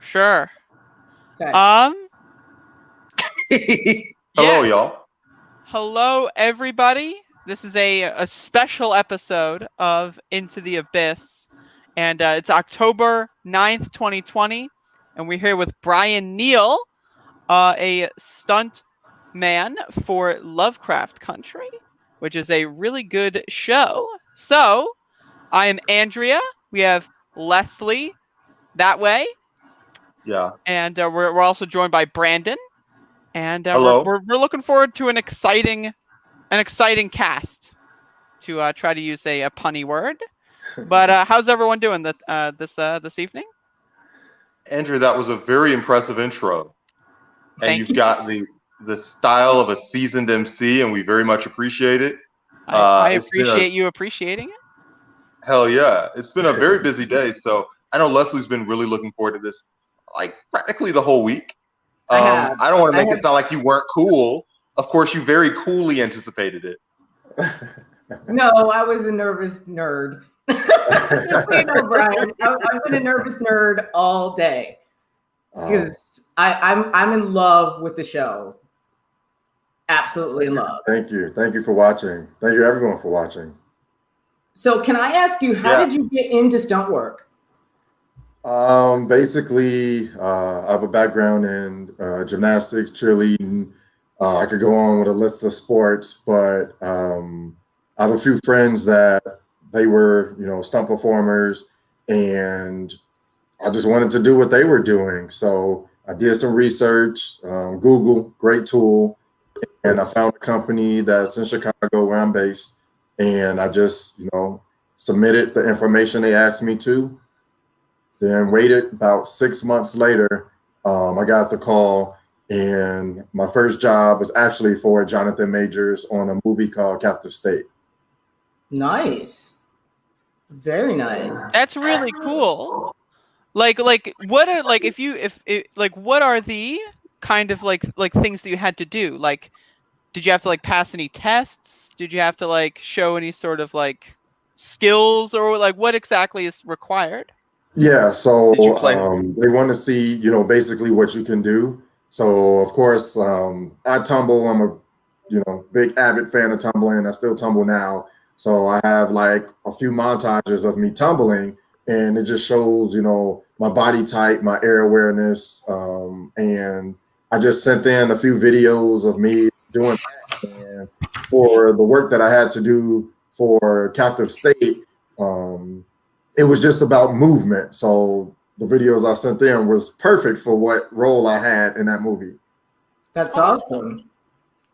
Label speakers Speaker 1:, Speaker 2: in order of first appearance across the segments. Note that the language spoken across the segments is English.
Speaker 1: Sure.
Speaker 2: Okay.
Speaker 3: Hello,
Speaker 1: Yes.
Speaker 3: y'all.
Speaker 1: Hello, everybody. This is a special episode of Into the Abyss, and it's October 9th, 2020, and we're here with Brian Neal, a stunt man for Lovecraft Country, which is a really good show. So, I am Andrea. We have Leslie that way,
Speaker 3: Yeah.
Speaker 1: and we're also joined by Brandon. And
Speaker 3: Hello.
Speaker 1: we're looking forward to an exciting cast, to try to use a punny word. But how's everyone doing this evening?
Speaker 3: Andrew, that was a very impressive intro. And
Speaker 1: Thank
Speaker 3: you've
Speaker 1: you.
Speaker 3: got the style of a seasoned MC, and we very much appreciate it.
Speaker 1: I
Speaker 3: It's been
Speaker 1: appreciate you appreciating it.
Speaker 3: hell yeah. It's been a very busy day. So I know Leslie's been really looking forward to this, like practically the whole week. I don't want to make it sound like you weren't cool. Of course, you very coolly anticipated it.
Speaker 2: No, I was a nervous nerd. Just so you know, Brian, I've been a nervous nerd all day because I'm in love with the show. Absolutely in love.
Speaker 4: Thank you for watching. Thank you everyone for watching.
Speaker 2: So can I ask you, how did you get into stunt work?
Speaker 4: Basically, I have a background in gymnastics, cheerleading. I could go on with a list of sports, but I have a few friends that they were, stunt performers, and I just wanted to do what they were doing. So I did some research, Google, great tool, and I found a company that's in Chicago where I'm based, and I just, submitted the information they asked me to. Then waited about 6 months later, I got the call, and my first job was actually for Jonathan Majors on a movie called Captive State.
Speaker 2: Nice. Very nice.
Speaker 1: That's really cool. Like what are what are the kind of like things that you had to do? Like, did you have to pass any tests? Did you have to show any sort of skills, or what exactly is required?
Speaker 4: Yeah, so they want to see, basically what you can do. So of course, I tumble. I'm a, big avid fan of tumbling. I still tumble now. So I have a few montages of me tumbling, and it just shows, my body type, my air awareness. And I just sent in a few videos of me doing that. And for the work that I had to do for Captive State, it was just about movement. So the videos I sent in was perfect for what role I had in that movie.
Speaker 2: That's awesome.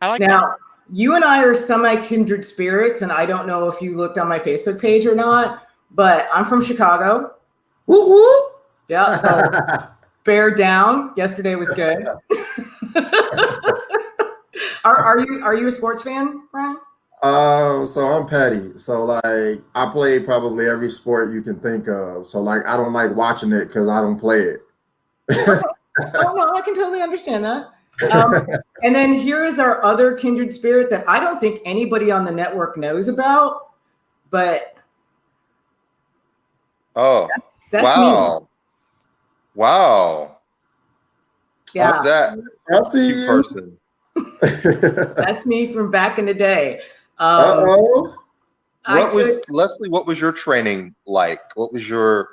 Speaker 1: I like
Speaker 2: now,
Speaker 1: that.
Speaker 2: You and I are semi-kindred spirits, and I don't know if you looked on my Facebook page or not, but I'm from Chicago.
Speaker 4: Woo woo.
Speaker 2: Yeah, so bear down. Yesterday was good. Are you a sports fan, Brian?
Speaker 4: So I'm petty. So I play probably every sport you can think of. So I don't like watching it because I don't play it.
Speaker 2: Oh no, I can totally understand that. And then here is our other kindred spirit that I don't think anybody on the network knows about, but that's
Speaker 3: wow.
Speaker 2: me.
Speaker 3: Wow.
Speaker 2: Yeah.
Speaker 3: What's that?
Speaker 4: I see you.
Speaker 3: Person.
Speaker 2: That's me from back in the day.
Speaker 3: Leslie, what was your training like? What was your,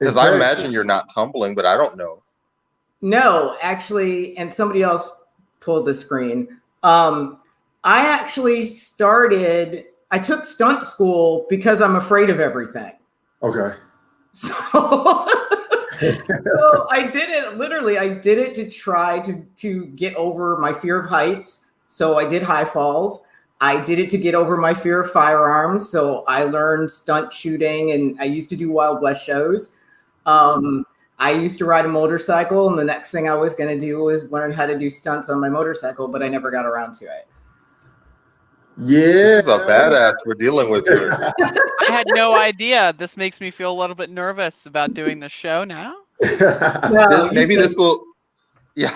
Speaker 3: because I imagine you're not tumbling, but I don't know.
Speaker 2: No, actually, and somebody else pulled the screen. I actually I took stunt school because I'm afraid of everything.
Speaker 4: Okay.
Speaker 2: So I did it to try to get over my fear of heights. So I did high falls. I did it to get over my fear of firearms. So I learned stunt shooting, and I used to do Wild West shows. I used to ride a motorcycle, and the next thing I was going to do was learn how to do stunts on my motorcycle, but I never got around to it.
Speaker 4: Yeah.
Speaker 3: This is a badass we're dealing with here.
Speaker 1: I had no idea. This makes me feel a little bit nervous about doing the show now.
Speaker 3: Maybe this will. Yeah,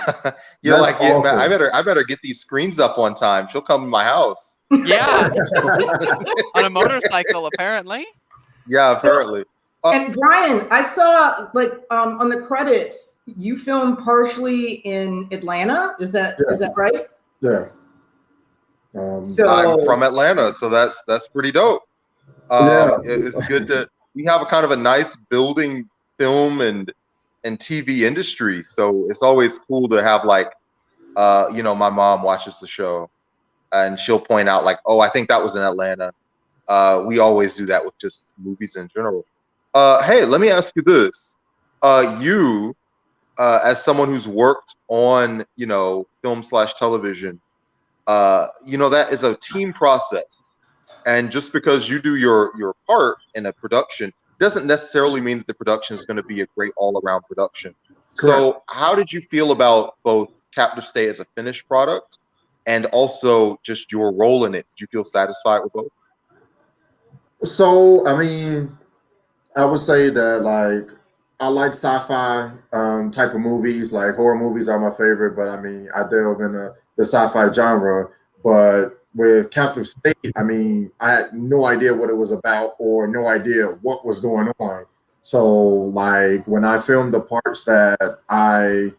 Speaker 3: you're
Speaker 4: That's
Speaker 3: awful. I better get these screens up one time. She'll come to my house.
Speaker 1: Yeah, on a motorcycle apparently.
Speaker 3: Yeah, apparently.
Speaker 2: And Brian, I saw like on the credits, you filmed partially in Atlanta. Is that right?
Speaker 4: Yeah.
Speaker 2: So
Speaker 3: I'm from Atlanta, so that's pretty dope. It's good to we have a kind of a nice building film and TV industry, so it's always cool to have like my mom watches the show and she'll point out like, oh, I think that was in Atlanta. We always do that with just movies in general. Hey, let me ask you this: you, as someone who's worked on film/television, that is a team process, and just because you do your part in a production doesn't necessarily mean that the production is going to be a great all-around production.
Speaker 4: Correct.
Speaker 3: So how did you feel about both Captive State as a finished product and also just your role in it? Did you feel satisfied with both?
Speaker 4: So, I mean, I would say that like I like sci-fi type of movies. Like horror movies are my favorite, but I mean I delve into the sci-fi genre. But with Captive State, I mean I had no idea what it was about or no idea what was going on. So like when I filmed the parts that I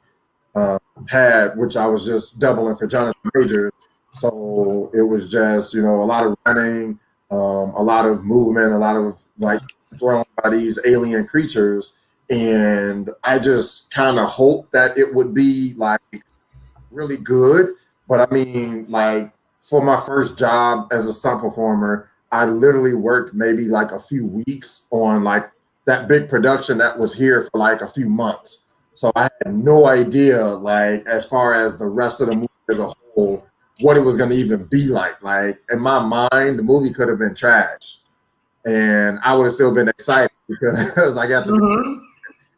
Speaker 4: had, which I was just doubling for Jonathan Majors, so it was just a lot of running, a lot of movement, a lot of like thrown by these alien creatures. And I just kind of hoped that it would be like really good. But I mean, like for my first job as a stunt performer, I literally worked maybe like a few weeks on like that big production that was here for like a few months. So I had no idea, like as far as the rest of the movie as a whole, what it was going to even be like. Like in my mind, the movie could have been trash and I would have still been excited because I got to be,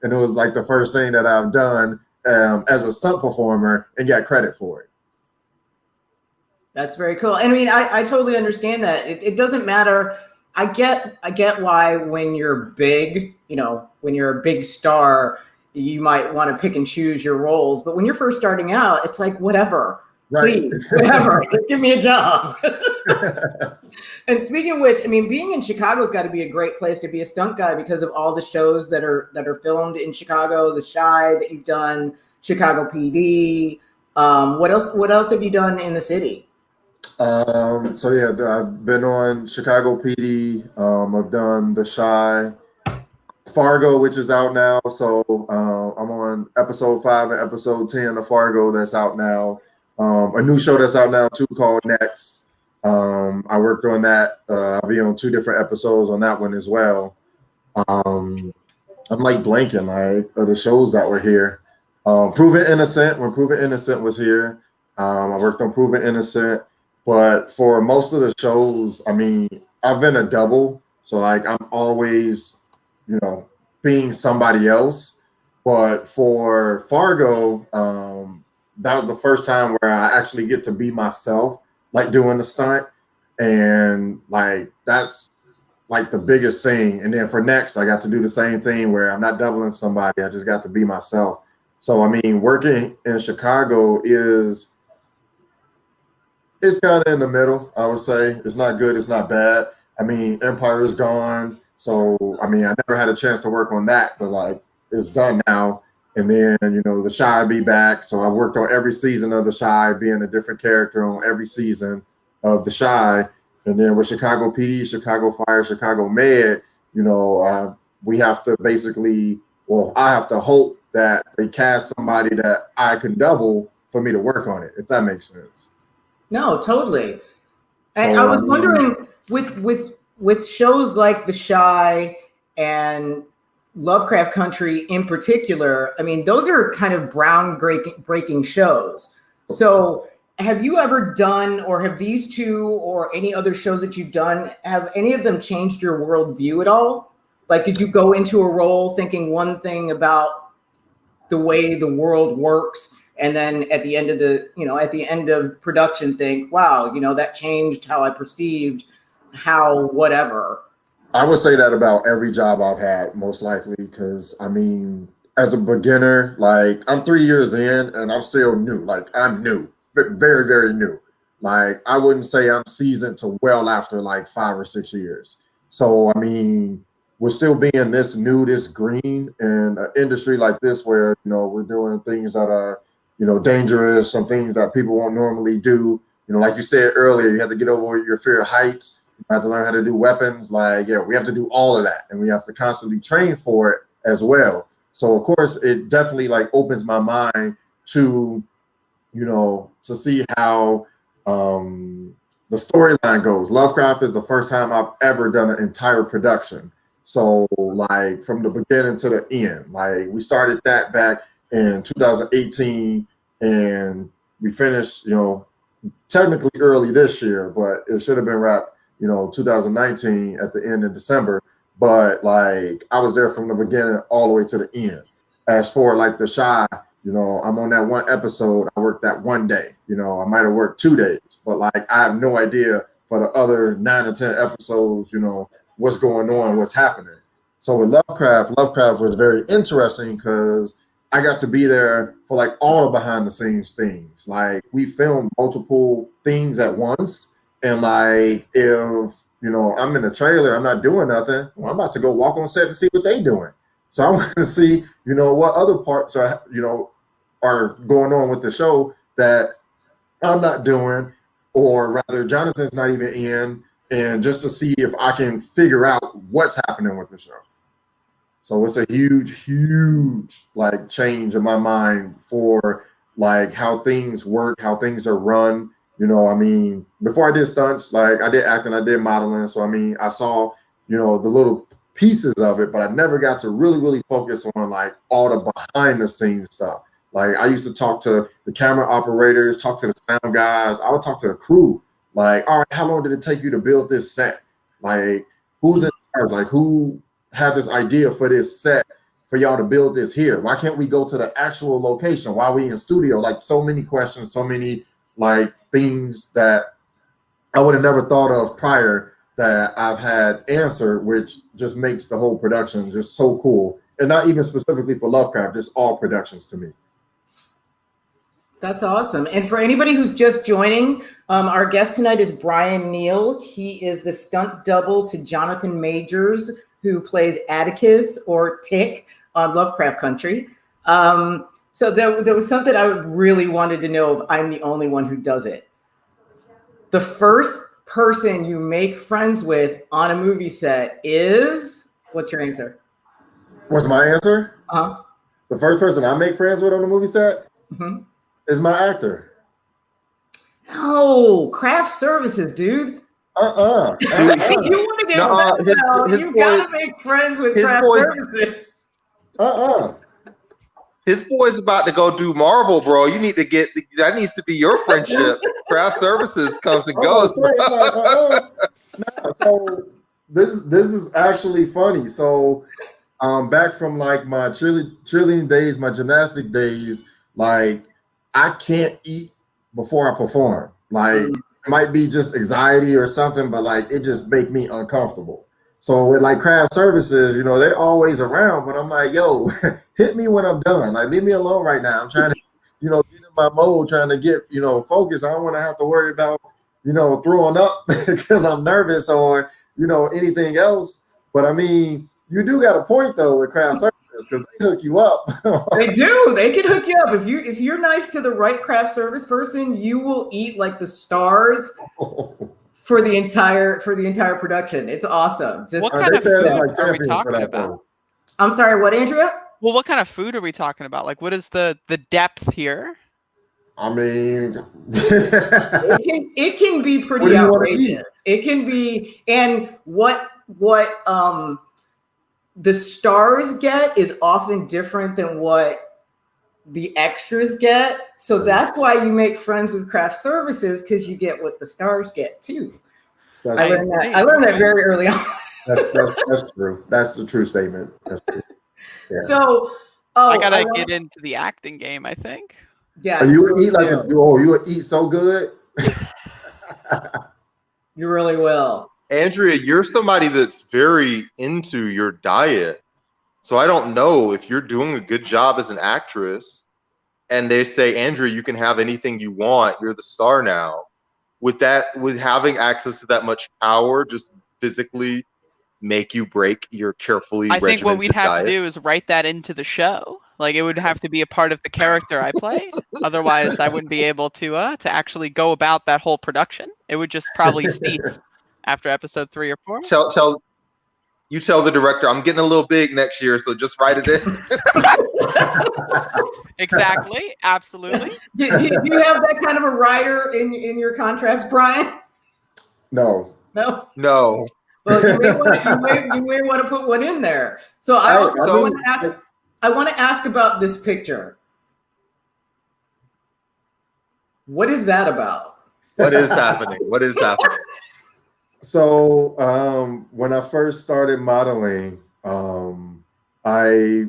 Speaker 4: and it was like the first thing that I've done as a stunt performer and got credit for it.
Speaker 2: That's very cool. I mean, I totally understand that. It doesn't matter. I get why when you're big, when you're a big star, you might want to pick and choose your roles. But when you're first starting out, it's like, whatever,
Speaker 4: right.
Speaker 2: Please, whatever, just give me a job. And speaking of which, I mean, being in Chicago's got to be a great place to be a stunt guy because of all the shows that are filmed in Chicago, The Chi that you've done, Chicago PD. What else have you done in the city?
Speaker 4: So yeah, I've been on Chicago PD. I've done The Chi, Fargo, which is out now. So I'm on episode 5 and episode 10 of Fargo that's out now. A new show that's out now too called Next. I worked on that. I'll be on 2 different episodes on that one as well. I'm like blanking like of the shows that were here. Proven Innocent, when Proven Innocent was here, I worked on Proven Innocent. But for most of the shows, I mean, I've been a double. So like I'm always, being somebody else. But for Fargo, that was the first time where I actually get to be myself, like doing the stunt. And like that's like the biggest thing. And then for Next, I got to do the same thing where I'm not doubling somebody. I just got to be myself. So I mean, working in Chicago it's kind of in the middle, I would say. It's not good, it's not bad. I mean, Empire's gone. So, I mean, I never had a chance to work on that, but like it's done now. And then, The Chi be back. So I worked on every season of The Chi, being a different character on every season of The Chi. And then with Chicago PD, Chicago Fire, Chicago Med, we have to basically, I have to hope that they cast somebody that I can double for me to work on it, if that makes sense.
Speaker 2: No, totally. And so, I was wondering with shows like The Chi and Lovecraft Country in particular, I mean, those are kind of breaking shows. So have you ever done, or have these 2 or any other shows that you've done, have any of them changed your worldview at all? Like, did you go into a role thinking one thing about the way the world works, and then at the end of production think, wow, that changed how I perceived how whatever?
Speaker 4: I would say that about every job I've had, most likely, because I mean, as a beginner, like I'm 3 years in and I'm still new. Like I'm new, very, very new. Like I wouldn't say I'm seasoned to well after like 5 or 6 years. So I mean, we're still being this new, this green in an industry like this, where, you know, we're doing things that are, you know, dangerous, some things that people won't normally do. You know, like you said earlier, you have to get over your fear of heights. You have to learn how to do weapons. Like, yeah, we have to do all of that, and we have to constantly train for it as well. So of course, it definitely like opens my mind to, you know, to see how the storyline goes. Lovecraft is the first time I've ever done an entire production. So like from the beginning to the end, like we started that back in 2018, and we finished, you know, technically early this year, but it should have been wrapped, you know, 2019 at the end of December. But like I was there from the beginning all the way to the end. As for like the Shy, you know, I'm on that one episode. I worked that one day. You know, I might have worked 2 days, but like I have no idea for the other 9 or 10 episodes, you know, what's going on, what's happening. So with Lovecraft was very interesting because I got to be there for like all the behind the scenes things. Like we filmed multiple things at once. And like if, you know, I'm in the trailer, I'm not doing nothing, well, I'm about to go walk on set and see what they doing. So I want to see, you know, what other parts are, you know, are going on with the show that I'm not doing, or rather Jonathan's not even in, and just to see if I can figure out what's happening with the show. So it's a huge like change in my mind for like how things work, how things are run. You know, I mean, before I did stunts, like I did acting, I did modeling. So I mean, I saw, you know, the little pieces of it, but I never got to really focus on like all the behind the scenes stuff. Like I used to talk to the camera operators, talk to the sound guys. I would talk to the crew. Like, all right, how long did it take you to build this set? Like, who's in charge? Like, who had this idea for this set for y'all to build this here? Why can't we go to the actual location? Why are we in studio? Like, so many questions, so many like things that I would have never thought of prior that I've had answered, which just makes the whole production just so cool. And not even specifically for Lovecraft, just all productions to me.
Speaker 2: That's awesome. And for anybody who's just joining, our guest tonight is Brian Neal. He is the stunt double to Jonathan Majors, who plays Atticus or Tick on Lovecraft Country. So there was something I really wanted to know if I'm the only one who does it. The first person you make friends with on a movie set is, what's your answer?
Speaker 4: What's my answer?
Speaker 2: Uh-huh.
Speaker 4: The first person I make friends with on a movie set is my actor.
Speaker 2: No, craft services, dude. You want to get you gotta make friends with craft services.
Speaker 3: His boy's about to go do Marvel, bro. You need to get that. Needs to be your friendship. Craft services comes and goes.
Speaker 4: So this is actually funny. So back from like my cheerleading days, my gymnastic days, like I can't eat before I perform. Like it might be just anxiety or something, but like it just make me uncomfortable. So with like craft services, you know, they're always around, but I'm like, yo, hit me when I'm done. Like leave me alone right now. I'm trying to, you know, get in my mode, trying to get, you know, focused. I don't want to have to worry about, you know, throwing up because I'm nervous or, you know, anything else. But I mean, you do got a point though with craft services because they hook you up.
Speaker 2: They do. They can hook you up if you're nice to the right craft service person. You will eat like the stars for the entire production. It's awesome. Just
Speaker 1: what kind of food are we talking about?
Speaker 2: I'm sorry, what, Andrea?
Speaker 1: Well, what kind of food are we talking about? Like, what is the depth here?
Speaker 4: I mean,
Speaker 2: it can be pretty outrageous. It can be, and what the stars get is often different than what the extras get. So that's why you make friends with craft services, because you get what the stars get too. I learned that very early on.
Speaker 4: That's true. That's a true statement. That's true. Yeah.
Speaker 2: So
Speaker 1: I gotta get into the acting game, I think.
Speaker 2: Yeah.
Speaker 4: You would eat like you would eat so good.
Speaker 2: You really will.
Speaker 3: Andrea, you're somebody that's very into your diet. So I don't know if you're doing a good job as an actress and they say, Andrea, you can have anything you want. You're the star now. With having access to that much power, just physically make you break your carefully
Speaker 1: I think what we'd
Speaker 3: regimented
Speaker 1: have
Speaker 3: diet?
Speaker 1: to do is write that into the show. Like it would have to be a part of the character I play. Otherwise, I wouldn't be able to actually go about that whole production. It would just probably cease after episode 3 or 4.
Speaker 3: You tell the director, I'm getting a little big next year, so just write it in.
Speaker 1: Exactly. Absolutely.
Speaker 2: Do you have that kind of a writer in your contracts, Brian?
Speaker 4: No.
Speaker 3: No.
Speaker 2: Well, you may want to put one in there. So I want to ask about this picture. What is that about?
Speaker 3: What is happening? What is happening?
Speaker 4: So when I first started modeling, I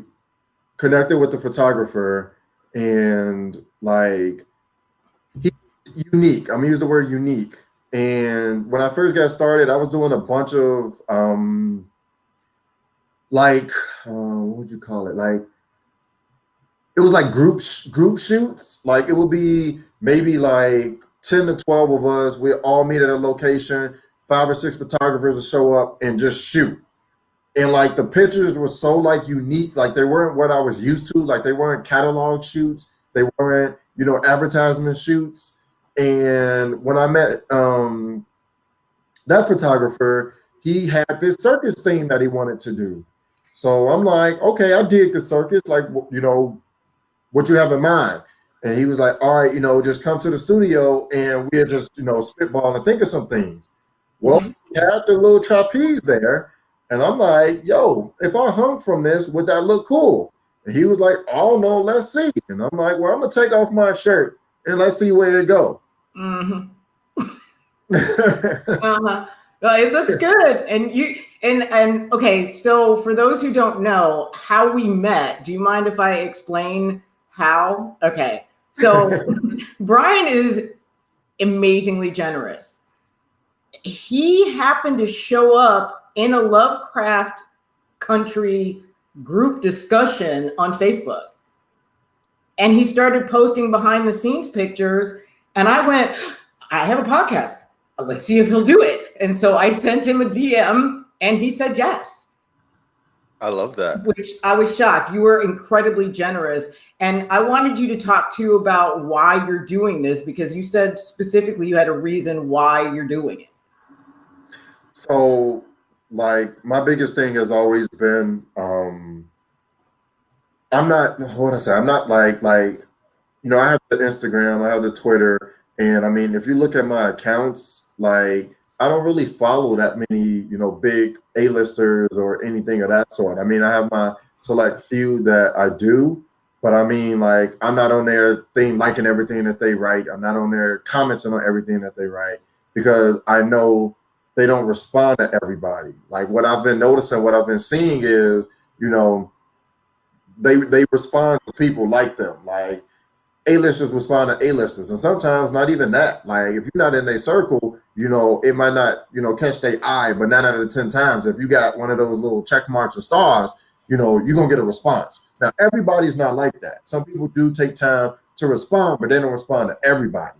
Speaker 4: connected with the photographer, and like, he's unique. I'm gonna use the word unique. And when I first got started, I was doing a bunch of what would you call it? Like, it was like group shoots. Like, it would be maybe like 10 to 12 of us. We all meet at a location. 5 or 6 photographers would show up and just shoot. And like, the pictures were so like unique. Like, they weren't what I was used to. Like, they weren't catalog shoots. They weren't, advertisement shoots. And when I met that photographer, he had this circus theme that he wanted to do. So I'm like, okay, I dig the circus. Like, what you have in mind? And he was like, all right, just come to the studio and we'll just, spitball and think of some things. Well, he had the little trapeze there. And I'm like, yo, if I hung from this, would that look cool? And he was like, oh, no, let's see. And I'm like, well, I'm going to take off my shirt and let's see where it go.
Speaker 2: Mm-hmm. Well, it looks good. And okay, so for those who don't know how we met, do you mind if I explain how? Okay. So Brian is amazingly generous. He happened to show up in a Lovecraft Country group discussion on Facebook. And he started posting behind the scenes pictures. And I went, I have a podcast. Let's see if he'll do it. And so I sent him a DM and he said yes.
Speaker 3: I love that.
Speaker 2: Which I was shocked. You were incredibly generous. And I wanted you to talk to about why you're doing this, because you said specifically you had a reason why you're doing it.
Speaker 4: So, like, my biggest thing has always been, I'm not like, I have the Instagram, I have the Twitter. And I mean, if you look at my accounts, like, I don't really follow that many, big A-listers or anything of that sort. I mean, I have my select few that I do, but I mean, like, I'm not on there liking everything that they write. I'm not on there commenting on everything that they write, because I know they don't respond to everybody. Like, what I've been noticing, what I've been seeing is, they respond to people like them. Like, A-listers respond to A-listers, and sometimes not even that. Like, if you're not in their circle, it might not, catch their eye, but 9 out of 10 times, if you got one of those little check marks and stars, you're gonna get a response. Now, everybody's not like that. Some people do take time to respond, but they don't respond to everybody.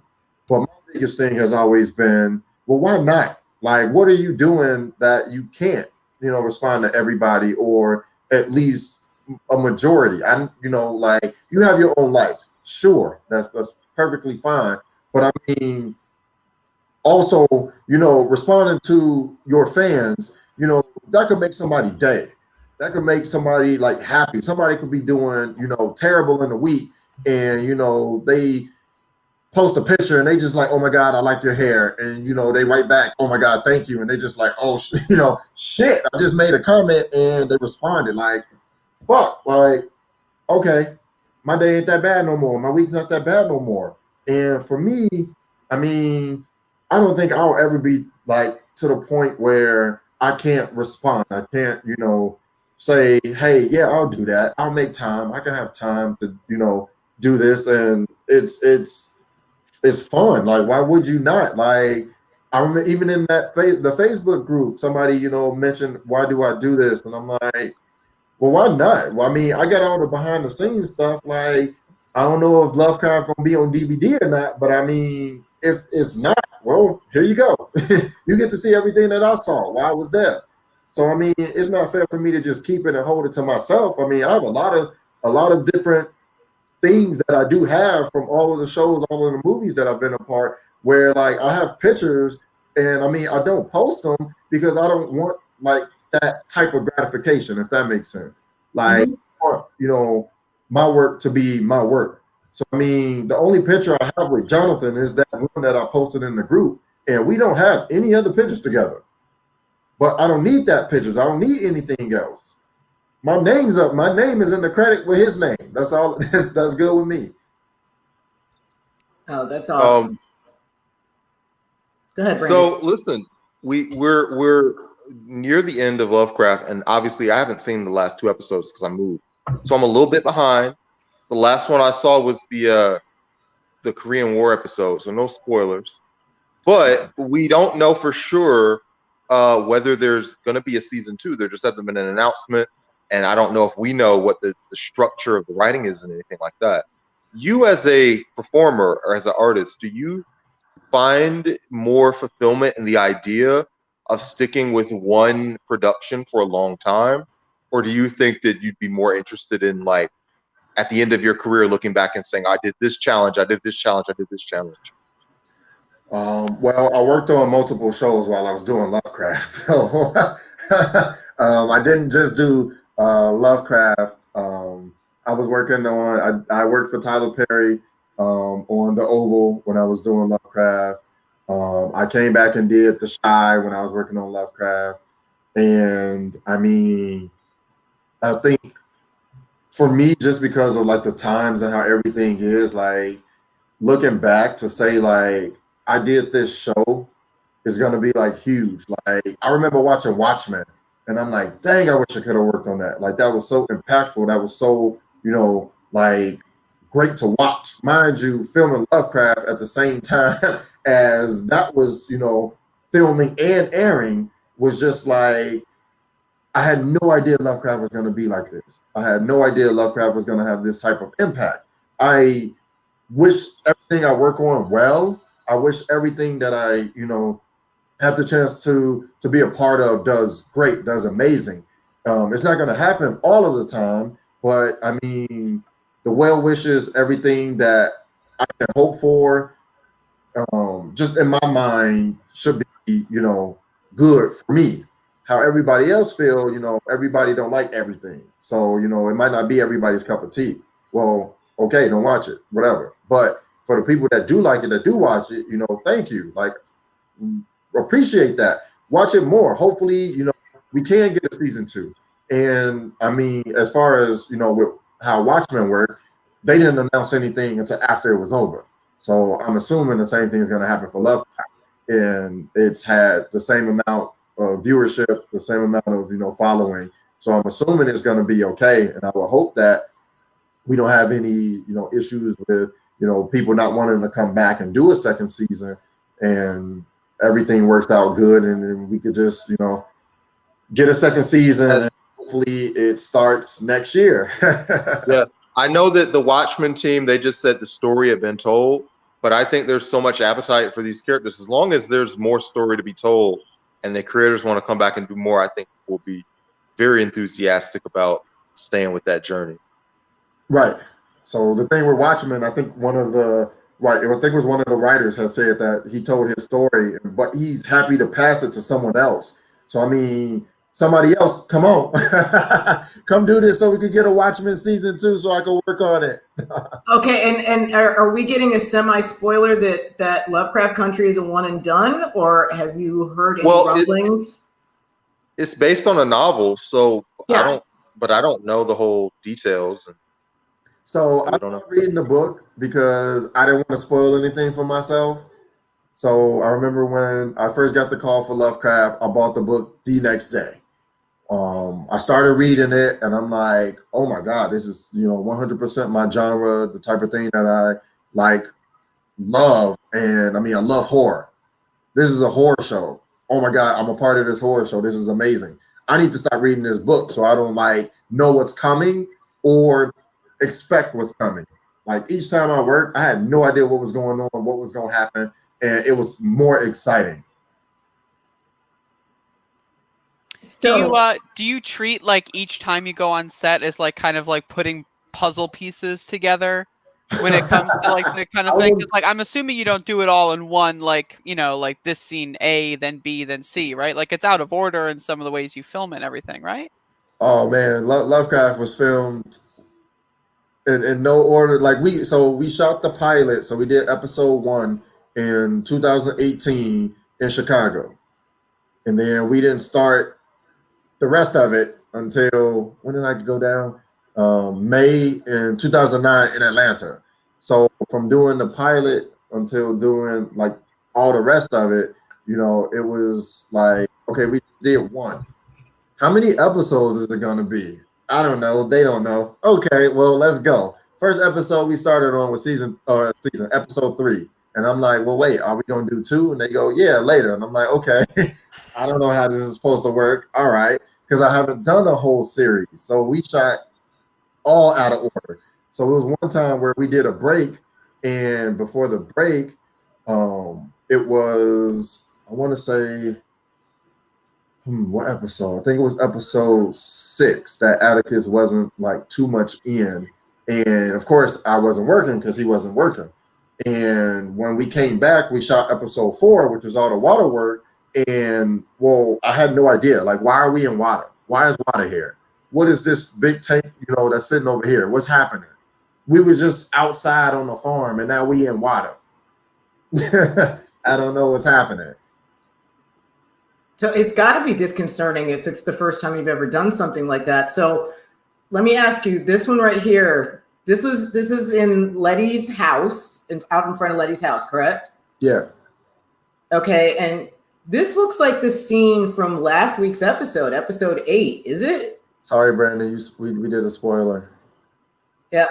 Speaker 4: But my biggest thing has always been, well, why not? Like, what are you doing that you can't, respond to everybody, or at least a majority? Like, you have your own life. Sure, that's perfectly fine. But I mean, also, responding to your fans, that could make somebody's day. That could make somebody like happy. Somebody could be doing, terrible in the week, and they post a picture and they just like, oh my God, I like your hair. And they write back, oh my God, thank you. And they just like, oh, shit, I just made a comment and they responded like, fuck, like, okay, my day ain't that bad no more. My week's not that bad no more. And for me, I mean, I don't think I'll ever be like to the point where I can't respond. I can't, say, hey, yeah, I'll do that. I'll make time. I can have time to, do this. And it's fun. Like, why would you not? Like, I remember even in that the Facebook group, somebody, mentioned, why do I do this? And I'm like, well, why not? Well, I mean, I got all the behind the scenes stuff. Like, I don't know if Lovecraft gonna be on DVD or not, but I mean, if it's not, well, here you go. You get to see everything that I saw while I was there. So I mean, it's not fair for me to just keep it and hold it to myself. I mean, I have a lot of different things that I do have from all of the shows, all of the movies that I've been a part, where like I have pictures, and I mean, I don't post them because I don't want like that type of gratification, if that makes sense. Like, you know, my work to be my work. So I mean, the only picture I have with Jonathan is that one that I posted in the group, and we don't have any other pictures together. But I don't need that pictures. I don't need anything else. My name's up. My name is in the credit with his name. That's all. That's good with me.
Speaker 2: Oh, that's awesome. Go ahead, Brandon.
Speaker 3: So listen, we're near the end of Lovecraft, and obviously I haven't seen the last 2 episodes because I moved, so I'm a little bit behind. The last one I saw was the Korean War episode, so no spoilers. But we don't know for sure whether there's going to be a season 2. There just hasn't been an announcement, and I don't know if we know what the structure of the writing is and anything like that. You as a performer or as an artist, do you find more fulfillment in the idea of sticking with one production for a long time? Or do you think that you'd be more interested in, like, at the end of your career looking back and saying, I did this challenge, I did this challenge, I did this challenge?
Speaker 4: Well, I worked on multiple shows while I was doing Lovecraft. So I didn't just do Lovecraft. I was working on, I worked for Tyler Perry on The Oval when I was doing Lovecraft. I came back and did The Shy when I was working on Lovecraft. And I mean, I think for me, just because of like the times and how everything is, like looking back to say like I did this show is gonna be like huge. Like I remember watching Watchmen, and I'm like, dang, I wish I could have worked on that. Like that was so impactful. That was so, you know, like great to watch. Mind you, filming Lovecraft at the same time as that was, you know, filming and airing was just like I had no idea Lovecraft was going to be like this. I had no idea Lovecraft was going to have this type of impact. I wish everything I work on well. I wish everything that I, you know, have the chance to be a part of does great, does amazing. It's not going to happen all of the time, but I mean, the well wishes, everything that I can hope for, just in my mind, should be, you know, good for me. How everybody else feel, you know, everybody don't like everything. So, you know, it might not be everybody's cup of tea. Well, okay, don't watch it, whatever. But for the people that do like it, that do watch it, you know, thank you. Like, appreciate that. Watch it more. Hopefully, you know, we can get a season 2. And I mean, as far as, you know, with how Watchmen worked, they didn't announce anything until after it was over. So I'm assuming the same thing is going to happen for Lovecraft. And it's had the same amount of viewership, the same amount of, you know, following. So I'm assuming it's going to be okay. And I will hope that we don't have any, you know, issues with, you know, people not wanting to come back and do a second season, and everything works out good, and then we could just, you know, get a second season. And hopefully it starts next year.
Speaker 3: Yeah, I know that the Watchmen team, they just said the story had been told, but I think there's so much appetite for these characters. As long as there's more story to be told and the creators want to come back and do more, I think we'll be very enthusiastic about staying with that journey.
Speaker 4: Right. So the thing with Watchmen, I think one of the writers has said that he told his story, but he's happy to pass it to someone else. So I mean, somebody else, come on, come do this so we could get a Watchmen season 2, so I can work on it.
Speaker 2: Okay, and are we getting a semi-spoiler that Lovecraft Country is a one and done, or have you heard any rumblings?
Speaker 3: It's based on a novel, so
Speaker 2: yeah.
Speaker 3: I don't know the whole details.
Speaker 4: So I started reading the book because I didn't want to spoil anything for myself. So I remember when I first got the call for Lovecraft, I bought the book the next day. I started reading it, and I'm like, oh my God, this is, you know, 100% my genre, the type of thing that I like, love. And I mean, I love horror. This is a horror show. Oh my God, I'm a part of this horror show. This is amazing. I need to start reading this book so I don't like know what's coming or expect what's coming. Like each time I worked, I had no idea what was going on, what was going to happen, and it was more exciting.
Speaker 1: do you treat like each time you go on set as like kind of like putting puzzle pieces together when it comes to like the kind of thing? Because like I'm assuming you don't do it all in one, like, you know, like this scene A, then B, then C, right? Like it's out of order in some of the ways you film it and everything, right?
Speaker 4: Oh man, Lovecraft was filmed in no order. Like we shot the pilot, so we did episode 1 in 2018 in Chicago, and then we didn't start the rest of it until when did I go down? May in 2009 in Atlanta. So from doing the pilot until doing like all the rest of it, you know, it was like, okay, we did 1. How many episodes is it going to be? I don't know. They don't know. Okay, well, let's go. First episode we started on was episode 3. And I'm like, well, wait, are we going to do 2? And they go, yeah, later. And I'm like, okay, I don't know how this is supposed to work. All right, because I haven't done a whole series. So we shot all out of order. So it was one time where we did a break. And before the break, it was, I want to say, what episode? I think it was episode 6 that Atticus wasn't like too much in. And of course, I wasn't working because he wasn't working. And when we came back, we shot episode 4, which was all the water work. And well, I had no idea. Like, why are we in water? Why is water here? What is this big tank, you know, that's sitting over here? What's happening? We were just outside on the farm, and now we in water. I don't know what's happening.
Speaker 2: So it's got to be disconcerting if it's the first time you've ever done something like that. So let me ask you, this one right here, this is in Letty's house, out in front of Letty's house, correct?
Speaker 4: Yeah.
Speaker 2: Okay, and this looks like the scene from last week's episode 8, is it?
Speaker 4: Sorry, Brandon, we did a spoiler.
Speaker 2: Yeah.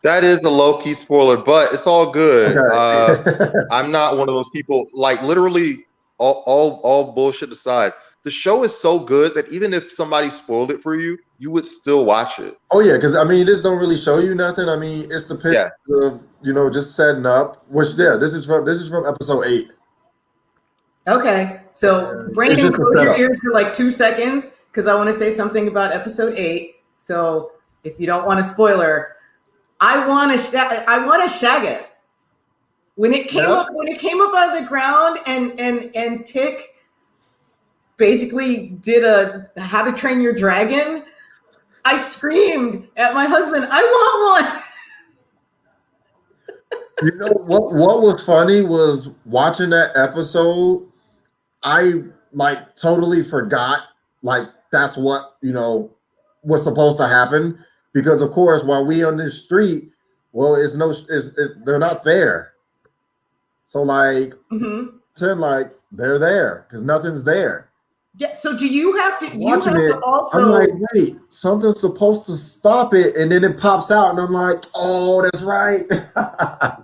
Speaker 3: That is a low-key spoiler, but it's all good.
Speaker 4: Okay.
Speaker 3: I'm not one of those people, like literally all bullshit aside. The show is so good that even if somebody spoiled it for you, you would still watch it.
Speaker 4: Oh yeah, because I mean, this don't really show you nothing. I mean, it's the picture of, you know, just setting up. Which this is from episode 8.
Speaker 2: Okay, so Brandon, close your ears for like 2 seconds because I want to say something about episode 8. So if you don't want a spoiler, I want to shag it. When it came up out of the ground and Tick basically did a How to Train Your Dragon, I screamed at my husband, I want one.
Speaker 4: You know what was funny was watching that episode, I like totally forgot like that's what, you know, was supposed to happen, because of course while we on this street, well, they're not there. So like pretend like they're there because nothing's there.
Speaker 2: Yeah. So do you have to?
Speaker 4: Watching it,
Speaker 2: also.
Speaker 4: I'm like, wait, something's supposed to stop it, and then it pops out, and I'm like, oh, that's right. I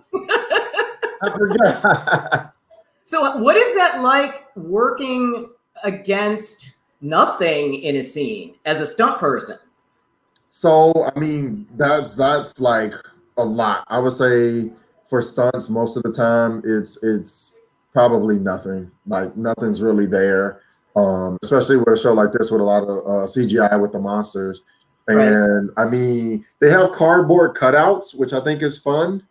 Speaker 4: forgot.
Speaker 2: So what is that like working against nothing in a scene as a stunt person?
Speaker 4: So I mean, that's like a lot. I would say for stunts, most of the time it's probably nothing. Like nothing's really there. Especially with a show like this with a lot of CGI with the monsters. And right. I mean, they have cardboard cutouts, which I think is fun.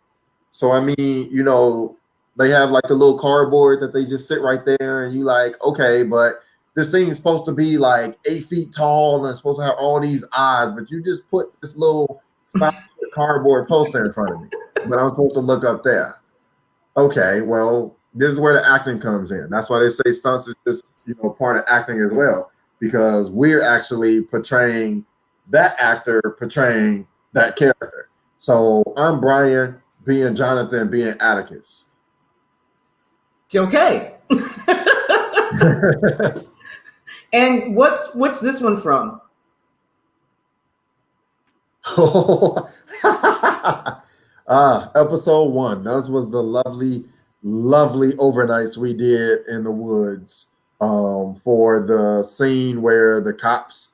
Speaker 4: So I mean, you know, they have like the little cardboard that they just sit right there, and you like, okay, but this thing is supposed to be like 8 feet tall and it's supposed to have all these eyes, but you just put this little cardboard poster in front of me. But I'm supposed to look up there. Okay, well, this is where the acting comes in. That's why they say stunts is just, you know, part of acting as well, because we're actually portraying that actor portraying that character. So I'm Brian being Jonathan being Atticus.
Speaker 2: Okay. And what's this one from?
Speaker 4: Episode 1. That was the lovely overnights we did in the woods for the scene where the cops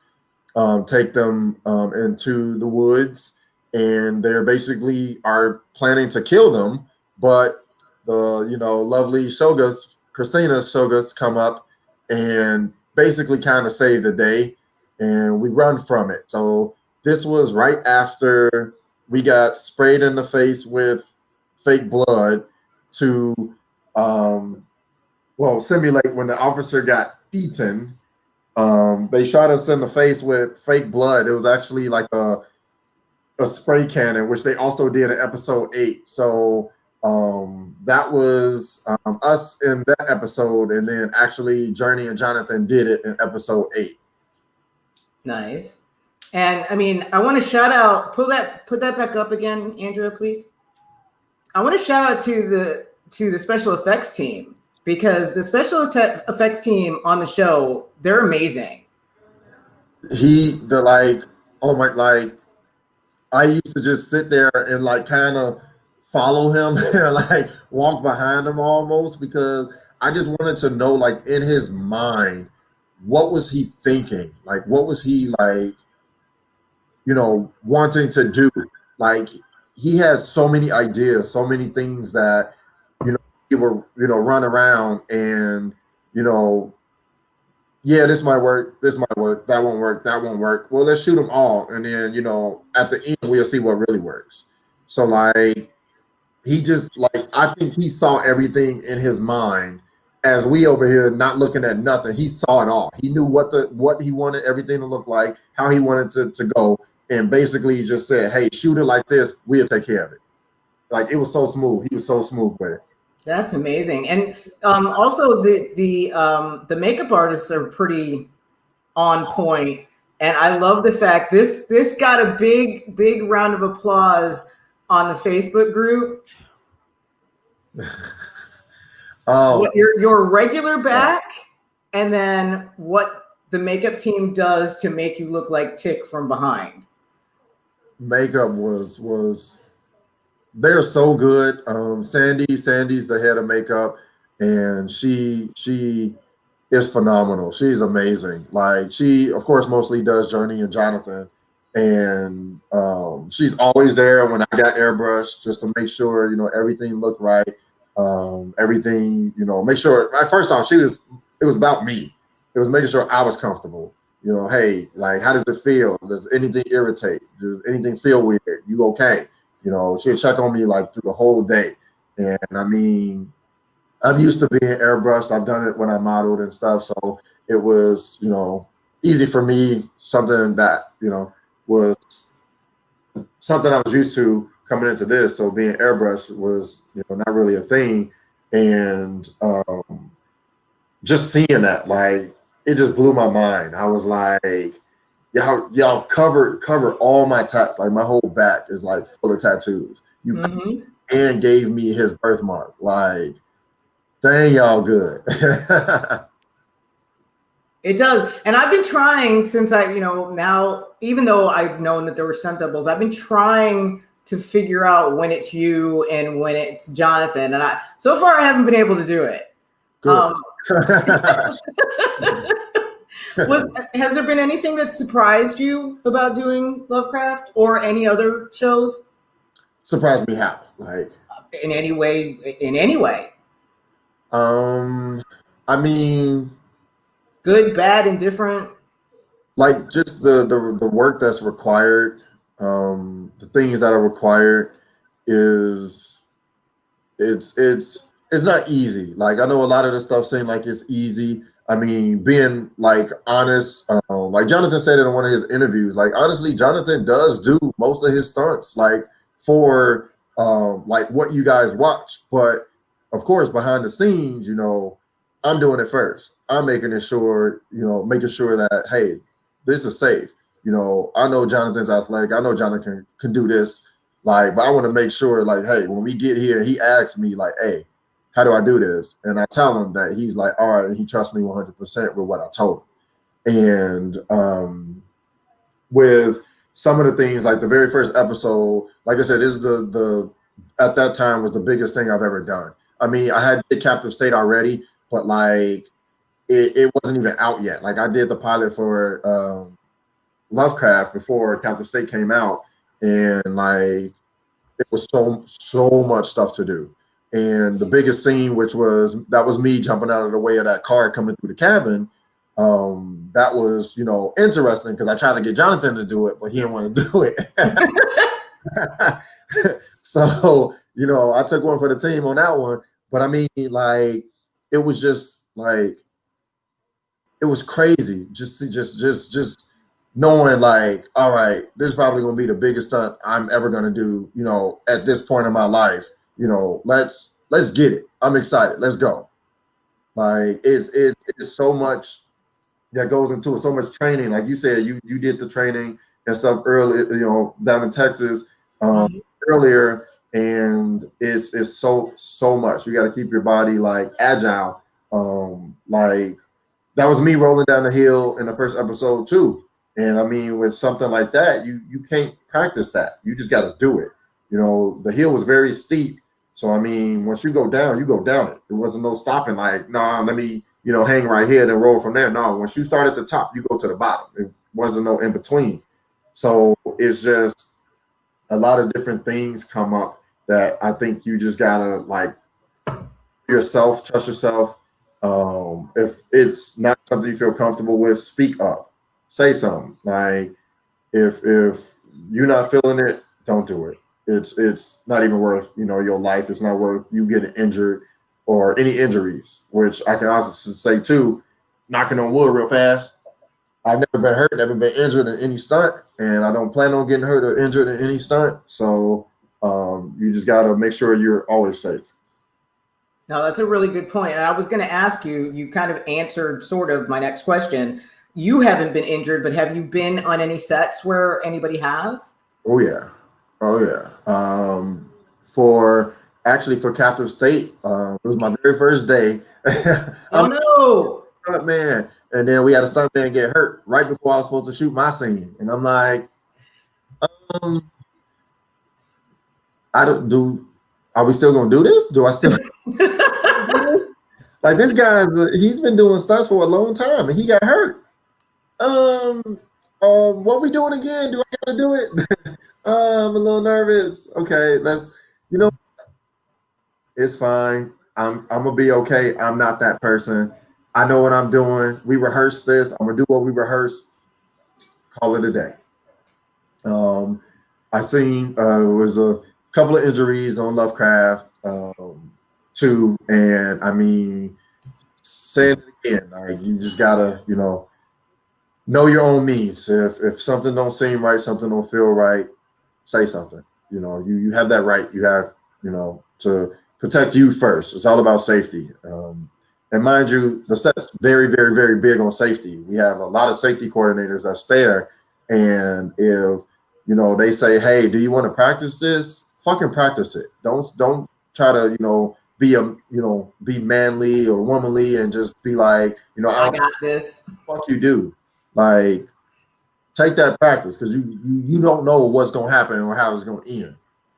Speaker 4: take them into the woods, and they're basically are planning to kill them, but the, you know, lovely Shogas, Christina Shogas, come up and basically kind of save the day, and we run from it. So this was right after we got sprayed in the face with fake blood to simulate when the officer got eaten. They shot us in the face with fake blood. It was actually like a spray cannon, which they also did in episode 8. So that was us in that episode, and then actually Journey and Jonathan did it in episode 8.
Speaker 2: Nice. And I mean, I want to shout out, put that back up again, Andrea, please. I want to shout out to the special effects team, because the special effects team on the show, they're amazing.
Speaker 4: I used to just sit there and like kind of follow him and like walk behind him almost, because I just wanted to know, like, in his mind, what was he thinking? Like, what was he like, wanting to do? Like, he had so many ideas, so many things that, he would, run around and, yeah, this might work, that won't work. Well, let's shoot them all. And then, at the end, we'll see what really works. So, like, he just, like, I think he saw everything in his mind, as we over here not looking at nothing. He saw it all. He knew what he wanted everything to look like, how he wanted to go, and basically just said, hey, shoot it like this, we'll take care of it. Like, it was so smooth. He was so smooth with it.
Speaker 2: That's amazing. And also the makeup artists are pretty on point. And I love the fact this got a big round of applause on the Facebook group. Your regular back, and then what the makeup team does to make you look like Tick from behind.
Speaker 4: Makeup was they're so good. Sandy's the head of makeup, and she is phenomenal. She's amazing. Like, she, of course, mostly does Journey and Jonathan, and she's always there when I got airbrushed, just to make sure everything looked right. Everything, make sure. First off, it was about me. It was making sure I was comfortable. Hey, like, how does it feel? Does anything irritate? Does anything feel weird? You okay? She'll check on me like through the whole day. And I mean, I'm used to being airbrushed. I've done it when I modeled and stuff. So it was, easy for me, something that, was something I was used to coming into this. So being airbrushed was, not really a thing. And just seeing that, like, it just blew my mind. I was like, y'all cover all my tats. Like, my whole back is like full of tattoos. And gave me his birthmark. Like, dang, y'all good.
Speaker 2: It does. And I've been trying since now, even though I've known that there were stunt doubles, I've been trying to figure out when it's you and when it's Jonathan. And so far I haven't been able to do it.
Speaker 4: Good.
Speaker 2: Has there been anything that surprised you about doing Lovecraft or any other shows?
Speaker 4: Surprised me how? Like,
Speaker 2: in any way?
Speaker 4: I mean,
Speaker 2: good, bad, indifferent.
Speaker 4: Like, just the work that's required, the things that are required it's not easy. Like, I know a lot of the stuff seems like it's easy. I mean, being like honest, like Jonathan said it in one of his interviews, like, honestly, Jonathan does do most of his stunts, like, for like what you guys watch. But of course, behind the scenes, I'm doing it first. I'm making sure that, hey, this is safe. I know Jonathan's athletic. I know Jonathan can do this. Like, but I want to make sure, like, hey, when we get here, he asks me, like, hey, how do I do this? And I tell him that, he's like, all right, and he trusts me 100% with what I told him. And with some of the things, like the very first episode, like I said, this is at that time was the biggest thing I've ever done. I mean, I had the Captive State already, but like it wasn't even out yet. Like, I did the pilot for Lovecraft before Captive State came out, and like it was so much stuff to do. And the biggest scene, that was me jumping out of the way of that car coming through the cabin, that was, interesting because I tried to get Jonathan to do it, but he didn't want to do it. So, I took one for the team on that one. But I mean, like, it was just like, it was crazy. Just knowing, like, all right, this is probably going to be the biggest stunt I'm ever going to do, at this point in my life. Let's get it. I'm excited. Let's go. Like, it's so much that goes into it, so much training. Like you said, you did the training and stuff earlier, down in Texas earlier, and it's so much. You got to keep your body like agile. Like that was me rolling down the hill in the first episode too. And I mean, with something like that, you can't practice that. You just got to do it. The hill was very steep. So, I mean, once you go down it. There wasn't no stopping like, nah, let me, hang right here and roll from there. No, once you start at the top, you go to the bottom. It wasn't no in between. So it's just a lot of different things come up that I think you just gotta like trust yourself. If it's not something you feel comfortable with, speak up, say something. Like if you're not feeling it, don't do it. It's not even worth, your life. It's not worth you getting injured or any injuries, which I can also say too, knocking on wood real fast. I've never been hurt, never been injured in any stunt, and I don't plan on getting hurt or injured in any stunt. So you just got to make sure you're always safe.
Speaker 2: No, that's a really good point. And I was going to ask you, you kind of answered sort of my next question. You haven't been injured, but have you been on any sets where anybody has?
Speaker 4: Oh, yeah. For Captive State, it was my very first day.
Speaker 2: Oh, no.
Speaker 4: Man. And then we had a stuntman get hurt right before I was supposed to shoot my scene. And I'm like, are we still going to do this? Do I still... Like this he's been doing stunts for a long time and he got hurt. What we doing again? Do I gotta do it? I'm a little nervous. Okay, it's fine. I'm gonna be okay. I'm not that person. I know what I'm doing. We rehearsed this. I'm gonna do what we rehearsed. Call it a day. I seen was a couple of injuries on Lovecraft too, and I mean, saying it again, like you just gotta, know your own means. If something don't seem right, something don't feel right, say something. You have that right. You have, to protect you first. It's all about safety. And mind you, the set's very, very, very big on safety. We have a lot of safety coordinators that's there. And if, they say, hey, do you want to practice this? Fucking practice it. Don't try to, be manly or womanly and just be like,
Speaker 2: I got this.
Speaker 4: Fuck you do. Like, take that practice because you don't know what's gonna happen or how it's gonna end,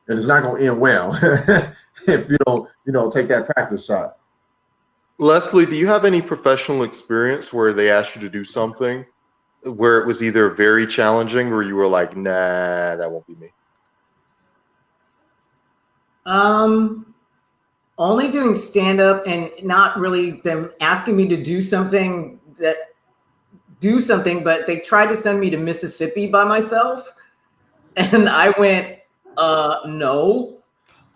Speaker 4: and it's not gonna end well if you don't take that practice shot.
Speaker 3: Leslie, do you have any professional experience where they asked you to do something where it was either very challenging or you were like, nah, that won't be me?
Speaker 2: Only doing stand-up and not really them asking me to do something, but they tried to send me to Mississippi by myself. And I went, no,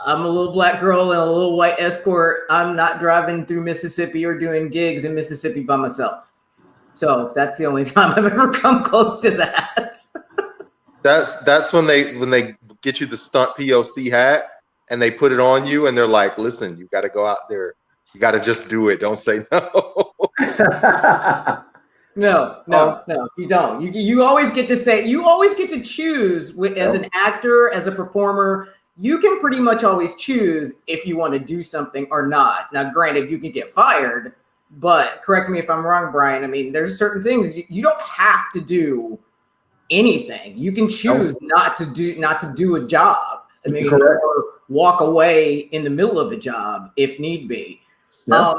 Speaker 2: I'm a little black girl and a little white escort. I'm not driving through Mississippi or doing gigs in Mississippi by myself. So that's the only time I've ever come close to that.
Speaker 3: That's when they get you the stunt POC hat and they put it on you and they're like, listen, you got to go out there. You got to just do it. Don't say no.
Speaker 2: No, you don't. You always get to say, you always get to choose as an actor, as a performer. You can pretty much always choose if you want to do something or not. Now, granted, you can get fired, but correct me if I'm wrong, Brian. I mean, there's certain things you don't have to do anything. You can choose not to do a job. I mean, or walk away in the middle of a job if need be. Yeah.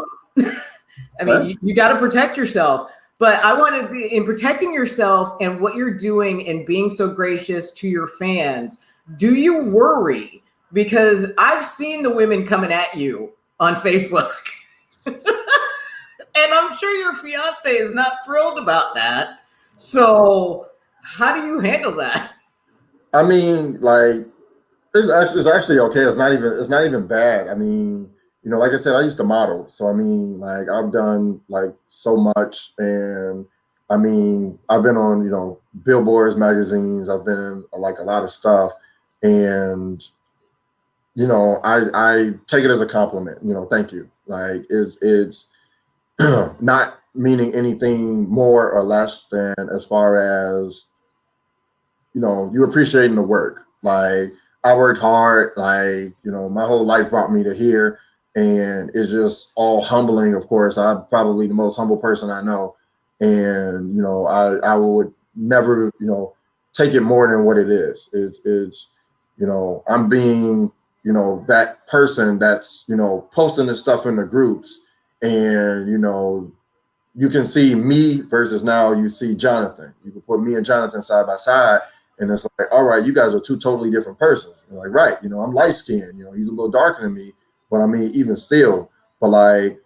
Speaker 2: I mean, you got to protect yourself. But I want to be in protecting yourself and what you're doing and being so gracious to your fans. Do you worry? Because I've seen the women coming at you on Facebook. And and I'm sure your fiance is not thrilled about that. So how do you handle that?
Speaker 4: I mean, like, it's actually okay. It's not even bad. I mean, you know, like I said, I used to model, so I mean, like, I've done like so much, and I mean, I've been on, you know, billboards, magazines. I've been in like a lot of stuff, and you know, I take it as a compliment. You know, thank you. Like, it's not meaning anything more or less than as far as, you know, you appreciating the work. Like, I worked hard, like, you know, my whole life brought me to here, and it's just all humbling. Of course, I'm probably the most humble person I know. And, you know, I would never, you know, take it more than what it is. It's, you know, I'm being, you know, that person that's, you know, posting this stuff in the groups, and, you know, you can see me versus now you see Jonathan. You can put me and Jonathan side by side, and it's like, all right, you guys are two totally different persons. You're like, right, you know, I'm light skinned, you know, he's a little darker than me, but I mean, even still, but like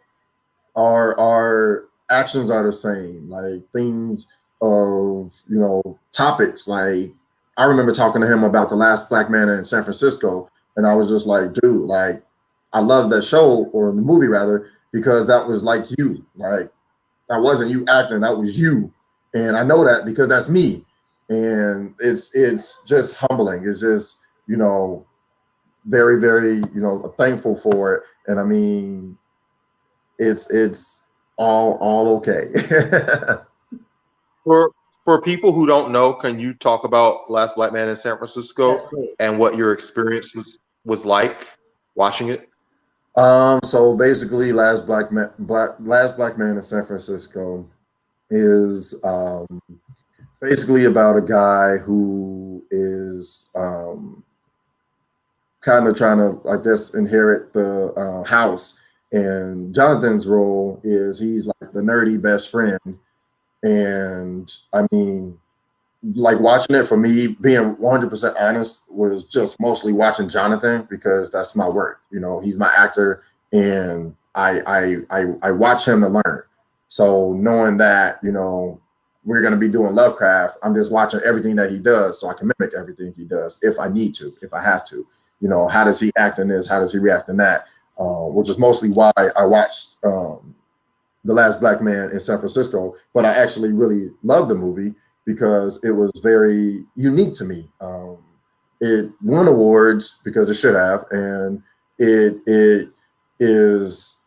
Speaker 4: our actions are the same, like things of, you know, topics. Like, I remember talking to him about The Last Black Man in San Francisco, and I was just like, dude, like, I love that show, or the movie rather, because that was like you. Like, that wasn't you acting, that was you. And I know that because that's me. And it's just humbling. It's just, you know, very, very, you know, thankful for it. And I mean, it's all okay.
Speaker 3: For people who don't know, can you talk about Last Black Man in San Francisco
Speaker 2: Yes, please.
Speaker 3: and what your experience was like watching it?
Speaker 4: So basically, Last Black Man in San Francisco is basically about a guy who is kind of trying to, I guess, inherit the house. And Jonathan's role is he's like the nerdy best friend. And I mean, like, watching it, for me, being 100% honest, was just mostly watching Jonathan because that's my work. You know, he's my actor, and I watch him to learn. So knowing that, you know, we're going to be doing Lovecraft, I'm just watching everything that he does so I can mimic everything he does if I need to, if I have to. You know, how does he act in this? How does he react in that? Which is mostly why I watched The Last Black Man in San Francisco. But I actually really love the movie because it was very unique to me. It won awards because it should have, and it is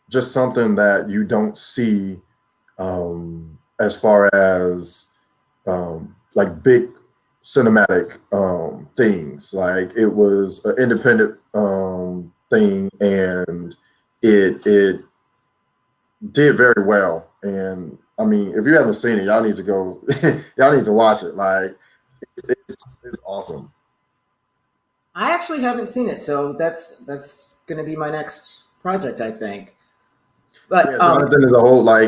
Speaker 4: just something that you don't see as far as like big cinematic things. Like, it was an independent thing, and it did very well. And I mean, if you haven't seen it, y'all need to go. Y'all need to watch it. Like, it's awesome.
Speaker 2: I actually haven't seen it, so that's going to be my next project, I think. But
Speaker 4: yeah, Jonathan is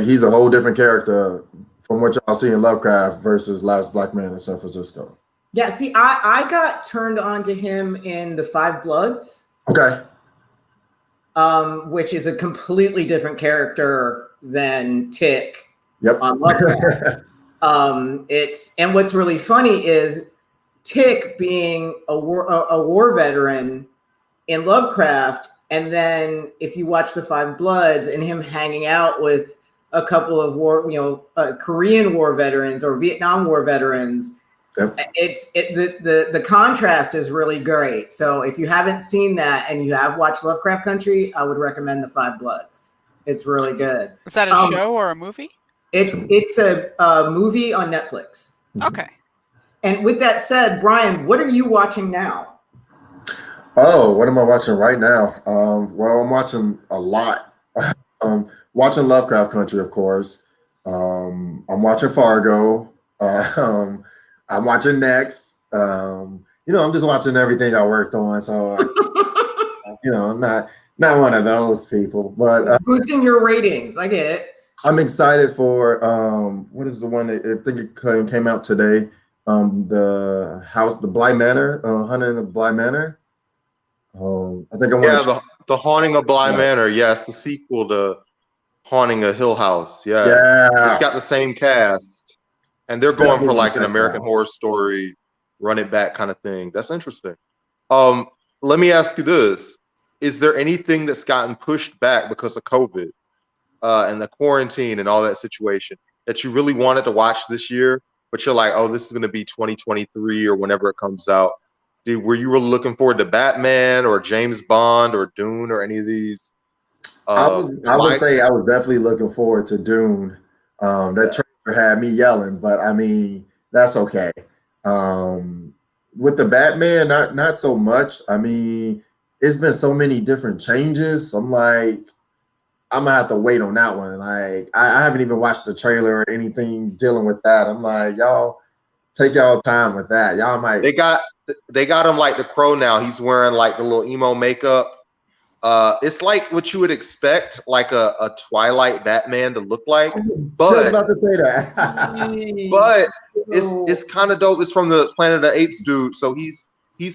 Speaker 4: he's a whole different character from what y'all see in Lovecraft versus Last Black Man in San Francisco.
Speaker 2: Yeah, see, I got turned on to him in The Five Bloods.
Speaker 4: Okay.
Speaker 2: Which is a completely different character than Tick.
Speaker 4: Yep.
Speaker 2: On Lovecraft. And what's really funny is Tick being a war veteran in Lovecraft, and then if you watch The Five Bloods and him hanging out with a couple of Korean war veterans or Vietnam war veterans,
Speaker 4: yep.
Speaker 2: The contrast is really great. So if you haven't seen that and you have watched Lovecraft Country, I would recommend The Five Bloods. It's really good.
Speaker 1: Is that a show or a movie?
Speaker 2: It's a movie on Netflix.
Speaker 1: Okay. And
Speaker 2: with that said, Brian, what are you watching now?
Speaker 4: Oh, what am I watching right now? Well, I'm watching a lot. Watching Lovecraft Country, of course. I'm watching Fargo. I'm watching Next. I'm just watching everything I worked on. So, I'm not one of those people. But
Speaker 2: boosting your ratings, I get it.
Speaker 4: I'm excited for what is the one that I think it came out today? The Bly Manor, Hunting of Bly Manor. I think
Speaker 3: the Haunting of Bly Manor. Yes, the sequel to Haunting a Hill House. Yeah. It's
Speaker 4: Yeah.
Speaker 3: got the same cast. And they're going for like an American Horror Story, run it back kind of thing. That's interesting. Let me ask you this. Is there anything that's gotten pushed back because of COVID and the quarantine and all that situation that you really wanted to watch this year, but you're like, oh, this is going to be 2023 or whenever it comes out? Were you really looking forward to Batman or James Bond or Dune or any of these?
Speaker 4: I would say I was definitely looking forward to Dune. That trailer had me yelling, but I mean, that's okay. With the Batman, not so much. I mean, it's been so many different changes. I'm like, I'm gonna have to wait on that one. Like, I haven't even watched the trailer or anything dealing with that. I'm like, y'all take y'all time with that. Y'all might.
Speaker 3: They got him like the Crow now. He's wearing like the little emo makeup. It's like what you would expect, like a Twilight Batman to look like. But
Speaker 4: just about to say that.
Speaker 3: but it's kind of dope. It's from the Planet of the Apes dude, so he's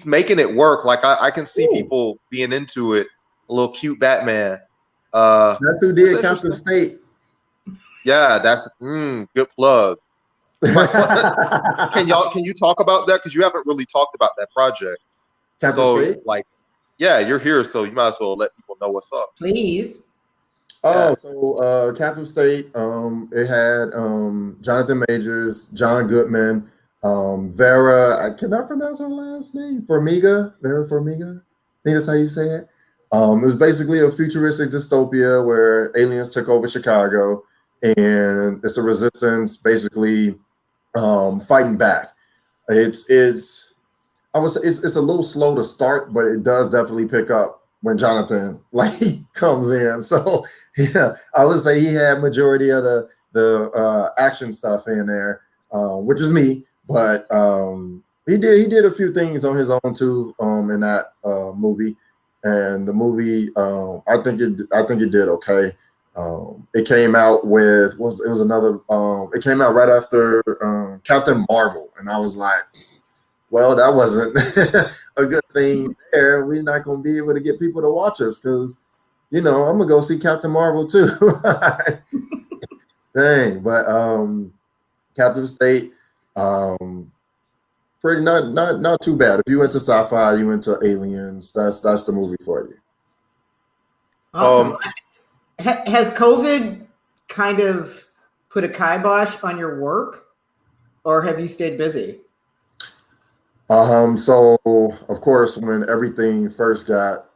Speaker 3: making it work. Like I can see people being into it. A little cute Batman.
Speaker 4: That's who did Captain State.
Speaker 3: Yeah, that's good plug. Can you talk about that? Because you haven't really talked about that project.
Speaker 4: Captain State?
Speaker 3: Like, yeah, you're here, so you might as well let people know what's up.
Speaker 2: Please.
Speaker 4: Oh, so Captain State, it had Jonathan Majors, John Goodman, Vera, I cannot pronounce her last name, Vera Farmiga. I think that's how you say it. It was basically a futuristic dystopia where aliens took over Chicago, and it's a resistance basically fighting back. It's I would say it's a little slow to start, but it does definitely pick up when Jonathan comes in. So yeah, I would say he had majority of the action stuff in there, which is me. But he did a few things on his own too in that movie. And the movie, I think it did okay. It came out it came out right after Captain Marvel, and I was like, well, that wasn't a good thing there. We're not going to be able to get people to watch us because, I'm going to go see Captain Marvel too. Dang, but Captain State, pretty not too bad. If you into sci-fi, you into aliens, that's the movie for you.
Speaker 2: Awesome. Has COVID kind of put a kibosh on your work, or have you stayed busy?
Speaker 4: So of course, when everything first got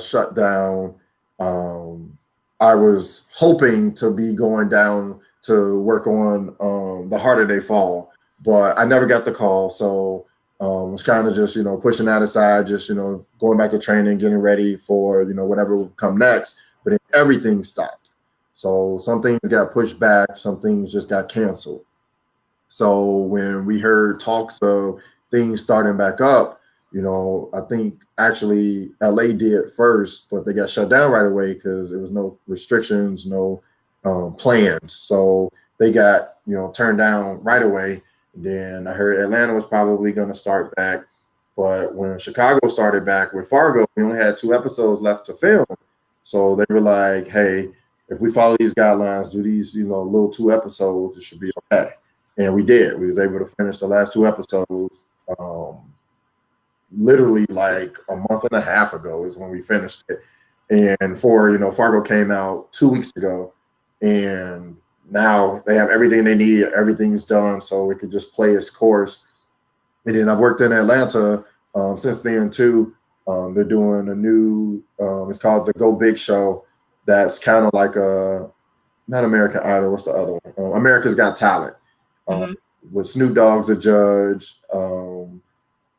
Speaker 4: shut down, I was hoping to be going down to work on The Harder They Fall, but I never got the call. So was kind of just, pushing that aside, just, going back to training, getting ready for, whatever will come next. But then everything stopped. So some things got pushed back, some things just got canceled. So when we heard talks of things starting back up, I think actually LA did first, but they got shut down right away because there was no restrictions, no plans. So they got, turned down right away. Then I heard Atlanta was probably going to start back. But when Chicago started back with Fargo, we only had 2 episodes left to film. So they were like, hey, if we follow these guidelines, do these, little 2 episodes, it should be okay. And we did. We was able to finish the last 2 episodes. Literally like a month and a half ago is when we finished it. And Fargo came out 2 weeks ago, and now they have everything they need. Everything's done, so it could just play its course. And then I've worked in Atlanta since then too. They're doing a new, it's called the Go Big Show. That's kind of like not American Idol. What's the other one? America's Got Talent. With Snoop Dogg's a judge.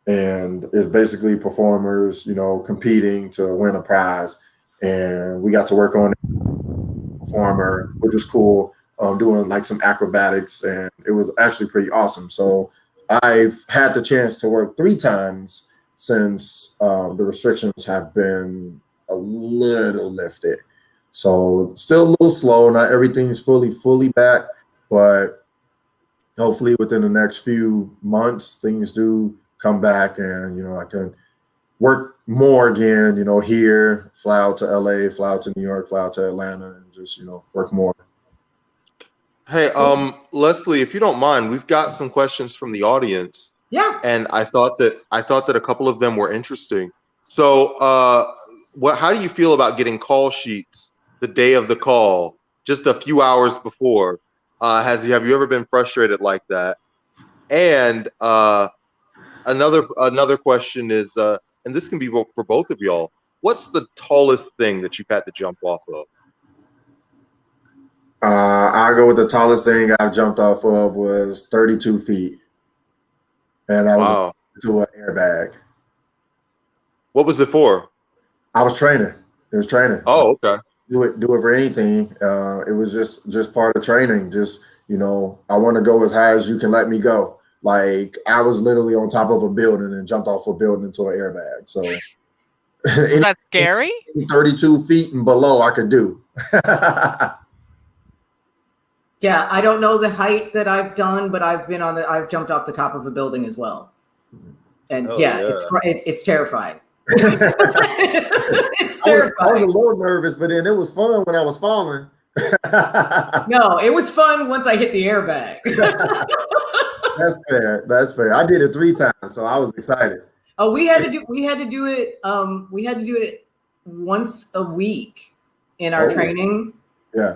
Speaker 4: And it's basically performers, competing to win a prize. And we got to work on a performer, which was cool, doing like some acrobatics, and it was actually pretty awesome. So I've had the chance to work 3 times since the restrictions have been a little lifted. So still a little slow. Not everything is fully back, but hopefully within the next few months, things do come back, and I can work more again, here, fly out to LA, fly out to New York, fly out to Atlanta, and just, work more.
Speaker 3: Hey, Leslie, if you don't mind, we've got some questions from the audience.
Speaker 2: Yeah.
Speaker 3: And I thought that a couple of them were interesting. So, how do you feel about getting call sheets the day of the call, just a few hours before? Have you ever been frustrated like that? And another question is, and this can be for both of y'all. What's the tallest thing that you've had to jump off of?
Speaker 4: I'll go with the tallest thing I've jumped off of was 32 feet. And I was to an airbag.
Speaker 3: What was it for?
Speaker 4: I was training. It was training.
Speaker 3: Oh, okay.
Speaker 4: Do it for anything. It was just part of training. Just, I want to go as high as you can let me go. Like, I was literally on top of a building and jumped off a building into an airbag. So
Speaker 1: that's scary.
Speaker 4: 32 feet and below I could do.
Speaker 2: Yeah, I don't know the height that I've done, but I've jumped off the top of a building as well. And it's terrifying. It's terrifying.
Speaker 4: I was a little nervous, but then it was fun when I was falling.
Speaker 2: No, it was fun once I hit the airbag.
Speaker 4: That's fair. I did it 3 times, so I was excited.
Speaker 2: Oh, we had to do it once a week in our training.
Speaker 4: Yeah.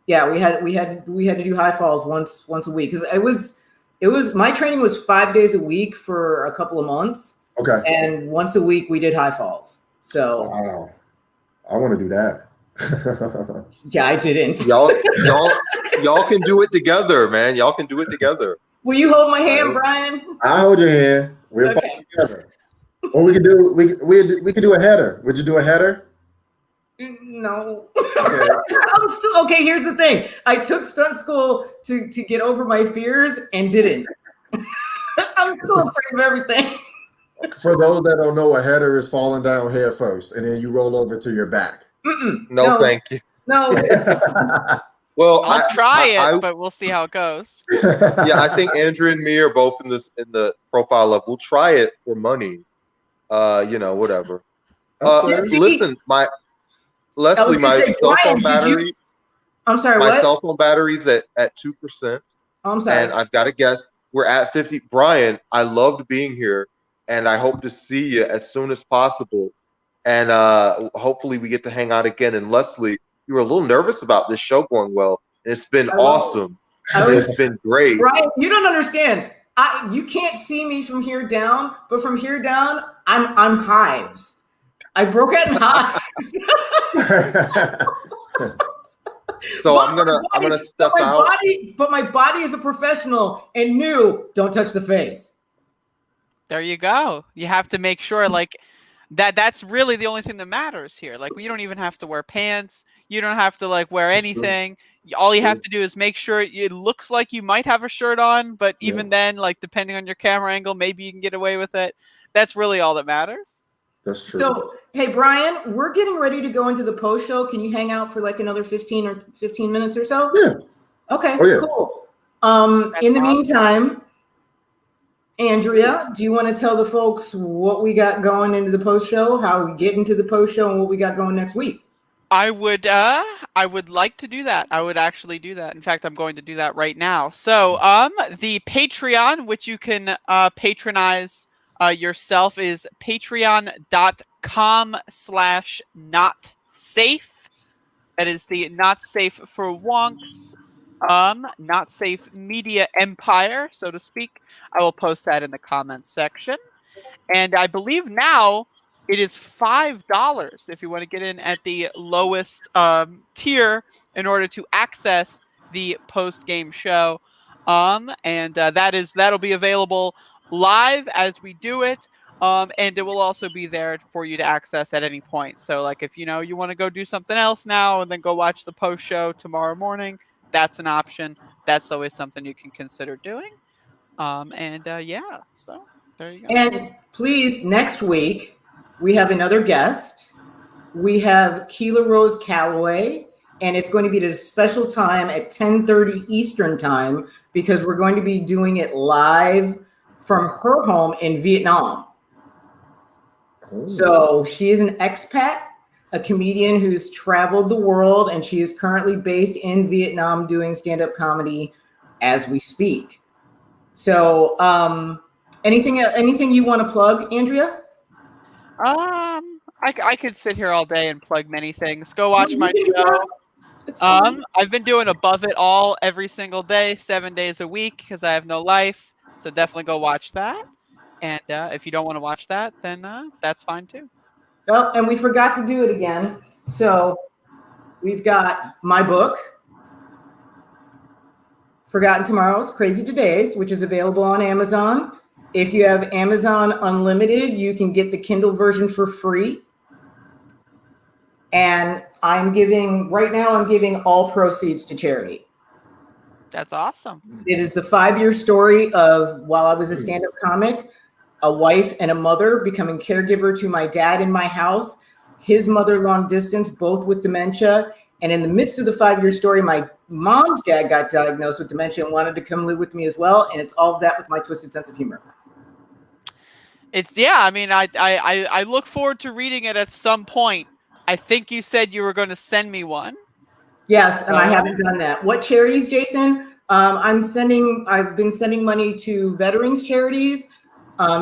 Speaker 2: Yeah, we had to do high falls once a week, because it was my training was 5 days a week for a couple of months.
Speaker 4: Okay.
Speaker 2: And once a week we did high falls. So
Speaker 4: wow. I want to do that.
Speaker 2: Yeah, I didn't.
Speaker 3: Y'all can do it together, man. Y'all can do it together.
Speaker 2: Will you hold my hand, Brian?
Speaker 4: I'll hold your hand. We'll fall together. Or we could do a header. Would you do a header?
Speaker 2: No. I'm still okay. Here's the thing. I took stunt school to get over my fears and didn't. I'm still afraid of everything.
Speaker 4: For those that don't know, a header is falling down head first, and then you roll over to your back.
Speaker 3: No, thank you.
Speaker 2: No.
Speaker 3: Well,
Speaker 1: I'll try it, but we'll see how it goes.
Speaker 3: Yeah, I think Andrew and me are both in the profile of we'll try it for money. Whatever. Listen, Leslie, my cell phone battery.
Speaker 2: I'm sorry.
Speaker 3: My
Speaker 2: what?
Speaker 3: cell phone battery's at 2%.
Speaker 2: I'm sorry.
Speaker 3: And I've got to guess we're at 50. Brian, I loved being here, and I hope to see you as soon as possible. And hopefully we get to hang out again. And Leslie, you were a little nervous about this show going well. It's been awesome. It's been great.
Speaker 2: Brian, you don't understand. You can't see me from here down, but from here down, I'm hives. I broke out in hives.
Speaker 3: So I'm gonna step out.
Speaker 2: But my body is a professional and knew don't touch the face.
Speaker 1: There you go. You have to make sure that's really the only thing that matters here. Like, you don't even have to wear pants. You don't have to wear anything. All you have to do is make sure it looks like you might have a shirt on, but even then, depending on your camera angle, maybe you can get away with it. That's really all that matters.
Speaker 4: That's true.
Speaker 2: So, hey, Brian, we're getting ready to go into the post show. Can you hang out for another 15 minutes or so?
Speaker 4: Yeah.
Speaker 2: Okay, cool.
Speaker 1: That's
Speaker 2: in the
Speaker 1: awesome.
Speaker 2: Meantime, Andrea, do you want to tell the folks what we got going into the post show, how we get into the post show, and what we got going next week?
Speaker 1: I would like to do that. I would actually do that. In fact, I'm going to do that right now. So, the Patreon, which you can patronize yourself, is patreon.com/notsafe. That is the Not Safe for Wonks, Not Safe Media Empire, so to speak. I will post that in the comments section. And I believe now it is $5 if you want to get in at the lowest tier in order to access the post-game show. And that'll be available live as we do it. And it will also be there for you to access at any point. So if you want to go do something else now and then go watch the post show tomorrow morning, that's an option. That's always something you can consider doing. So there you go.
Speaker 2: And please, next week, we have another guest. We have Keela Rose Calloway, and it's going to be at a special time at 10:30 Eastern time, because we're going to be doing it live from her home in Vietnam.
Speaker 4: Ooh.
Speaker 2: So she is an expat, a comedian who's traveled the world, and she is currently based in Vietnam doing stand-up comedy as we speak. So anything you want to plug, Andrea?
Speaker 1: I could sit here all day and plug many things. Go watch my show. I've been doing Above It All every single day, 7 days a week, because I have no life. So definitely go watch that. And if you don't want to watch that, then that's fine too.
Speaker 2: Oh, and we forgot to do it again. So we've got my book, Forgotten Tomorrows, Crazy Todays, which is available on Amazon. If you have Amazon Unlimited, you can get the Kindle version for free. And I'm giving all proceeds to charity.
Speaker 1: That's awesome.
Speaker 2: It is the 5-year story of, while I was a stand-up comic, a wife and a mother becoming caregiver to my dad in my house, his mother long distance, both with dementia. And in the midst of the 5-year story, my mom's dad got diagnosed with dementia and wanted to come live with me as well. And it's all of that with my twisted sense of humor.
Speaker 1: I look forward to reading it at some point. I think you said you were going to send me one.
Speaker 2: Yes, and I haven't done that. What charities, Jason? I've been sending money to veterans charities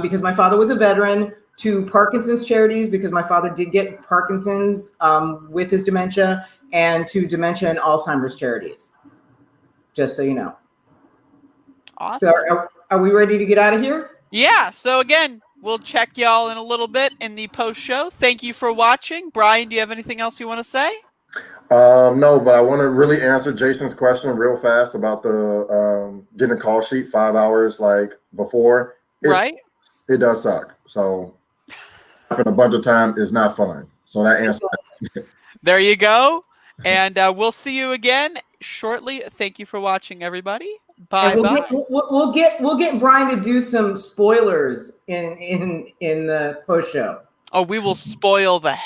Speaker 2: because my father was a veteran, to Parkinson's charities because my father did get Parkinson's with his dementia, and to dementia and Alzheimer's charities. Just so you know.
Speaker 1: Awesome.
Speaker 2: So are we ready to get out of here?
Speaker 1: Yeah. So again, we'll check y'all in a little bit in the post show. Thank you for watching. Brian, do you have anything else you want to say?
Speaker 4: No, but I want to really answer Jason's question real fast about the getting a call sheet 5 hours like before.
Speaker 1: Right.
Speaker 4: It does suck. So having a bunch of time is not fun. So that answer.
Speaker 1: There you go. And we'll see you again shortly. Thank you for watching, everybody. Bye bye.
Speaker 2: We'll get Brian to do some spoilers in the post show.
Speaker 1: Oh, we will spoil the heck